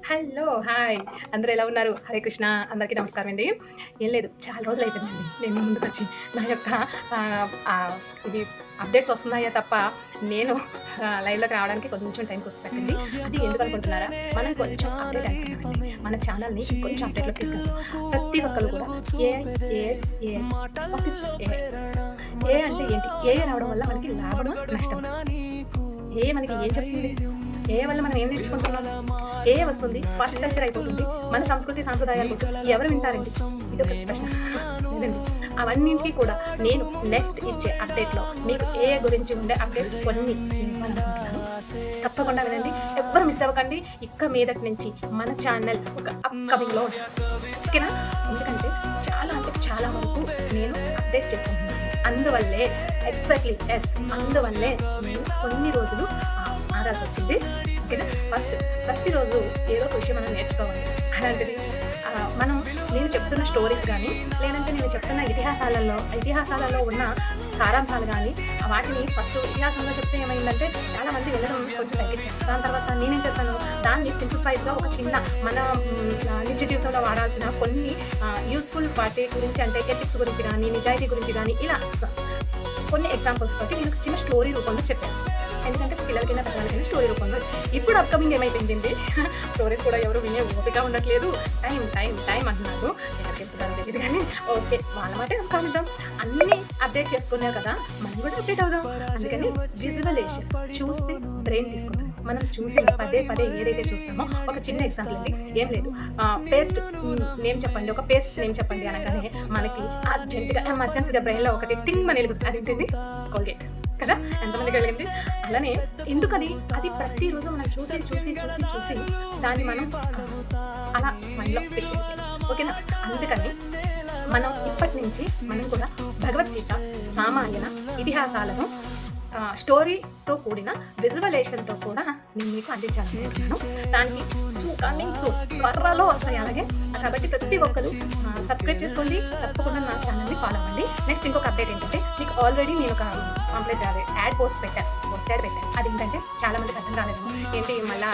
Hello! Hi! అందరూ ఎలా ఉన్నారు? హరే కృష్ణ. అందరికీ నమస్కారం అండి. ఏం లేదు, చాలా రోజులయిపోయిందండి నేను మీ ముందుకొచ్చి. నా యొక్క ఆహ్, ఆహ్, ఇవి అప్డేట్స్ వస్తున్నాయే తప్ప నేను లైవ్‌లోకి రావడానికి కొంచెం టైం పట్టింది. అది ఎందుకనుకుంటున్నారా? మనం కొంచెం అప్డేట్ అవుతున్నామండి. మన ఛానెల్‌ని కొంచెం అప్డేట్‌లోకి తీసుకెళ్దాం. ప్రతి ఒక్కళ్ళు కూడా AI, AI, AI. What is this AI? AI అంటే ఏంటి? ఏఐ రావడం వల్ల మనకి లాభమా? నష్టమా? ఏఐ మనకి ఏం చెప్తుంది? ఏఐ వల్ల మనం ఏం నేర్చుకుంటున్నాం? ఏఐ వస్తుంది, ఫాస్ట్ కల్చర్ అయిపోతుంది. మన సంస్కృతి సాంప్రదాయాల కోసం ఎవరు వింటారండి? ఇదొక ప్రశ్న. లేదండి. అవన్నింటికి కూడా నేను నెక్స్ట్ ఇచ్చే అప్డేట్‌లో మీకు ఏఐ గురించి ఉండే అప్డేట్స్ కొన్ని ఇవ్వాలనుకుంటున్నాను. తప్పకుండా వినండి. ఎవ్వరు మిస్ అవ్వకండి. ఇక మీదటి నుంచి మన ఛానల్ ఒక అప్‌కమింగ్‌లో ఓకేనా? ఎందుకంటే చాలా అంటే చాలా వరకు నేను అప్డేట్ చేసుకుంటున్నాను. అందువల్లే ఎగ్జాక్ట్‌లీ యెస్. అందువల్లే నేను కొన్ని రోజులు ఆగాల్సొచ్చింది. ఓకేనా? ఫస్ట్ ప్రతిరోజు ఏదో ఒక విషయం మనం నేర్చుకోవాలి. అలాంటిది మనం నేను చెప్తున్న స్టోరీస్ గానీ, లేదంటే నేను చెప్తున్న ఇతిహాసాలలో ఉన్న సారాంశాలు గానీ, వాటిని ఫస్ట్ ఇతిహాసంలో చెప్తే ఏమైందంటే చాలామంది వినడం కొంచెం తగ్గించారు. దాని తర్వాత నేనేం చేస్తాను, దాన్ని సింప్లిఫైజ్‌గా ఒక చిన్న మన నిత్య జీవితంలో వాడాల్సిన కొన్ని యూజ్‌ఫుల్ వాటి గురించి, అంటే ఎథిక్స్ గురించి గానీ, నిజాయితీ గురించి గానీ, ఇలా కొన్ని ఎగ్జాంపుల్స్ తోటి నేను ఒక చిన్న స్టోరీ రూపంలో చెప్పాను. ఎందుకంటే పిల్లలకైనా పెద్దవాళ్ళకైనా స్టోరీ రూపంలో. ఇప్పుడు అప్‌కమింగ్ ఏమైపోయిందండి, స్టోరీస్ కూడా ఎవరు వినే ఓపిక ఉండట్లేదు. టైం అంటున్నారు. ఎవరికెందుకో తెలీదు కానీ ఓకే, వాళ్ళ మాటే కానిద్దాం. అన్నీ అప్డేట్ చేసుకున్నారు కదా, మనం కూడా అప్డేట్ అవుదాం. అందుకని విజువలేషన్ చూస్తే బ్రెయిన్ తీసుకుంటుంది. మనం చూసి పదే ఏదైతే చూస్తామో, ఒక చిన్న ఎగ్జాంపుల్ అండి, ఏం లేదు, పేస్ట్ నేమ్ చెప్పండి, ఒక పేస్ట్ నేమ్ చెప్పండి అనగానే మనకి అర్జెంట్‌గా ఎమర్జెన్సీగా బ్రెయిన్‌లో ఒకటి టింగ్ అని వెలుగుతుంది. అదేంటిది? కోల్గేట్ కదా! ఎంతమందికి కలిగింది? అలానే ఎందుకది? అది ప్రతిరోజు మనం చూసి దాన్ని మనం అలా మైండ్‌లో ఫిక్స్ అయిపోయాం. ఓకేనా? అందుకని మనం ఇప్పటి నుంచి మనం కూడా భగవద్గీత, రామాయణ, ఇతిహాసాలను స్టోరీతో కూడిన విజువలేషన్‌తో కూడా నేను మీకు అందించాలనుకుంటున్నాను. దానికి కమింగ్ సూన్ త్వరలో వస్తాయి. అలాగే కాబట్టి ప్రతి ఒక్కరు సబ్స్క్రైబ్ చేసుకోండి. తప్పకుండా నా ఛానల్‌ని ఫాలో అవ్వండి. నెక్స్ట్ ఇంకొక అప్డేట్ ఏంటంటే, మీకు ఆల్రెడీ నేను ఒక పోస్ట్ యాడ్ పెట్టాను. అదేంటంటే చాలా మందికి అర్థం కాలేదు. ఏంటి మళ్ళా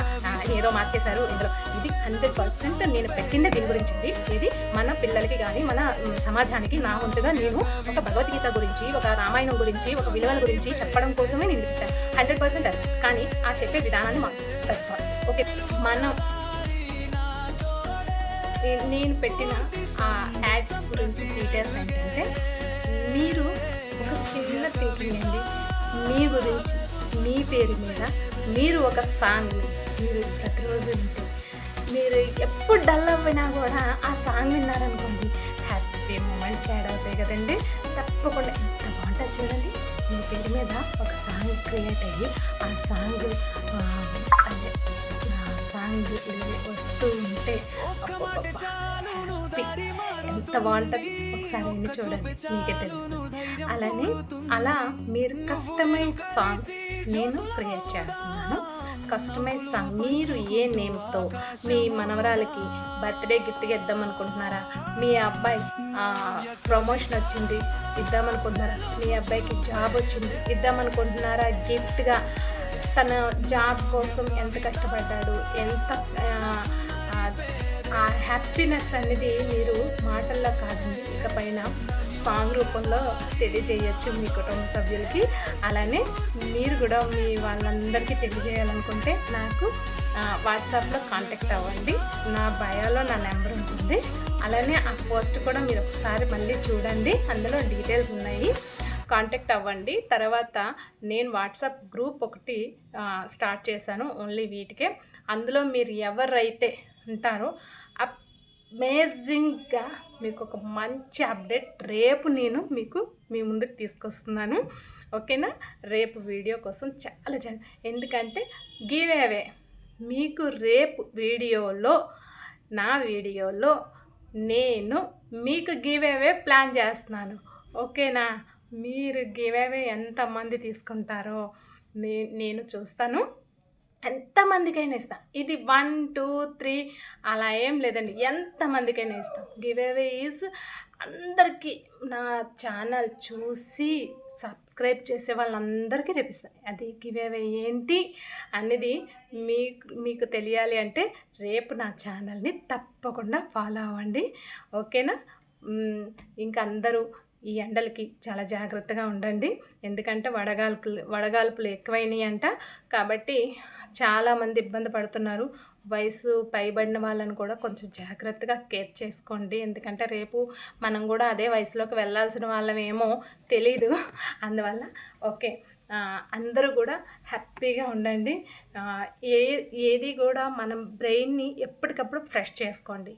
ఏదో మార్చేశారు ఇందులో. ఇది 100% నేను పెట్టిందే దీని గురించి అండి. ఇది మన పిల్లలకి కానీ, మన సమాజానికి నా వంతుగా నేను ఒక భగవద్గీత గురించి, ఒక రామాయణం గురించి, ఒక విలువల గురించి చెప్పడం కోసమే నేను పెట్టాను. 100% అది. కానీ ఆ చెప్పే విధానాన్ని మార్చుతాను. ఓకే, మనం నేను పెట్టిన ఆ యాడ్స్ గురించి డీటెయిల్స్ ఏంటంటే, మీరు ఒక చిన్న థింకింగ్ అండి, మీ గురించి, మీ పేరు మీద మీరు ఒక సాంగ్ మీరు ప్రతిరోజు వింటే, మీరు ఎప్పుడు డల్ అవ్వినా కూడా ఆ సాంగ్ విన్నారనుకోండి, హ్యాపీ మూమెంట్స్ యాడ్ అవుతాయి కదండి. తప్పకుండా ఎంత బాగుంటుంది చూడండి. మీ పేరు మీద ఒక సాంగ్ క్రియేట్ అయ్యి ఆ సాంగ్ వస్తూ ఉంటే ఎంత బాగుంటుంది. ఒకసారి వెళ్ళి చూడండి, మీకే తెలుస్తుంది. అలా మీరు కస్టమైజ్ సాంగ్ నేను క్రియేట్ చేస్తున్నాను. కస్టమైజ్ సాంగ్ మీరు ఏ నేమ్తో మీ మనవరాలకి బర్త్డే గిఫ్ట్గా ఇద్దామనుకుంటున్నారా? మీ అబ్బాయి ప్రమోషన్ వచ్చింది ఇద్దామనుకుంటున్నారా? మీ అబ్బాయికి జాబ్ వచ్చింది ఇద్దామనుకుంటున్నారా? గిఫ్ట్గా తన జాబ్ కోసం ఎంత కష్టపడ్డాడు, ఎంత ఆ హ్యాపీనెస్ అనేది మీరు మాటల్లో కాదండి, ఇకపైన సాంగ్ రూపంలో తెలియజేయచ్చు మీ కుటుంబ సభ్యులకి. అలానే మీరు కూడా మీ వాళ్ళందరికీ తెలియజేయాలనుకుంటే నాకు వాట్సాప్లో కాంటాక్ట్ అవ్వండి. నా బయోలో నా నెంబర్ ఉంటుంది. అలానే ఆ పోస్ట్ కూడా మీరు ఒకసారి మళ్ళీ చూడండి, అందులో డీటెయిల్స్ ఉన్నాయి. కాంటాక్ట్ అవ్వండి. తర్వాత నేను వాట్సాప్ గ్రూప్ ఒకటి స్టార్ట్ చేశాను ఓన్లీ వీటికే. అందులో మీరు ఎవరైతే ఉంటారో అమేజింగ్గా మీకు ఒక మంచి అప్డేట్ రేపు నేను మీ ముందుకు తీసుకొస్తున్నాను. ఓకేనా? రేపు వీడియో కోసం చాలా ఎందుకంటే గివ్ అవే మీకు రేపు నా వీడియోలో నేను మీకు గివ్ అవే ప్లాన్ చేస్తున్నాను. ఓకేనా? మీరు గివ్ అవే ఎంతమంది తీసుకుంటారో నేను చూస్తాను. ఎంతమందికైనా ఇస్తాం. ఇది 1, 2, 3 అలా ఏం లేదండి, ఎంతమందికైనా ఇస్తాం. గివ్ అవే ఈజ్ అందరికీ నా ఛానల్ చూసి సబ్స్క్రైబ్ చేసే వాళ్ళందరికీ రేపిస్తాను. అది గివేవే ఏంటి అనేది మీకు తెలియాలి అంటే రేపు నా ఛానల్ని తప్పకుండా ఫాలో అవ్వండి. ఓకేనా? ఇంకా అందరూ ఈ ఎండలకి చాలా జాగ్రత్తగా ఉండండి. ఎందుకంటే వడగాల్పులు ఎక్కువైనాయి అంట. కాబట్టి చాలామంది ఇబ్బంది పడుతున్నారు. వయసు పైబడిన వాళ్ళని కూడా కొంచెం జాగ్రత్తగా కేర్ చేసుకోండి. ఎందుకంటే రేపు మనం కూడా అదే వయసులోకి వెళ్ళాల్సిన వాళ్ళమేమో తెలీదు. అందువల్ల ఓకే, అందరూ కూడా హ్యాపీగా ఉండండి. ఏది కూడా మనం బ్రెయిన్ని ఎప్పటికప్పుడు ఫ్రెష్ చేసుకోండి.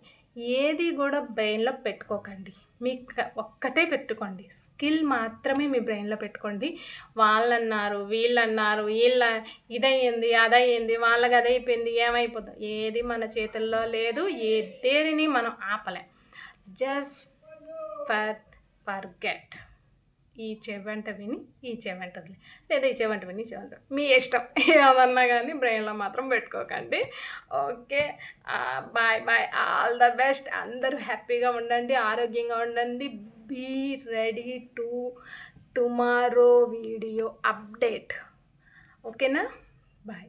ఏది కూడా బ్రెయిన్లో పెట్టుకోకండి. మీకు ఒక్కటే పెట్టుకోండి, స్కిల్ మాత్రమే మీ బ్రెయిన్లో పెట్టుకోండి. వాళ్ళన్నారు, వీళ్ళన్నారు, ఇదయ్యింది, అదయ్యింది, వాళ్ళకి అదైపోయింది, ఏమైపోద్ది, ఏది మన చేతుల్లో లేదు. దేనిని మనం ఆపలేం. Just forget. ఈ చెవంట విని ఈ చెవంట వదిలి, లేదా ఈ చెవంట విని ఈ చెవంట, మీ ఇష్టం. ఏమన్నా కానీ బ్రెయిన్లో మాత్రం పెట్టుకోకండి. Okay, bye bye, all the best. అందరూ హ్యాపీగా ఉండండి, ఆరోగ్యంగా ఉండండి. Be ready to tomorrow video update. ఓకేనా? బాయ్.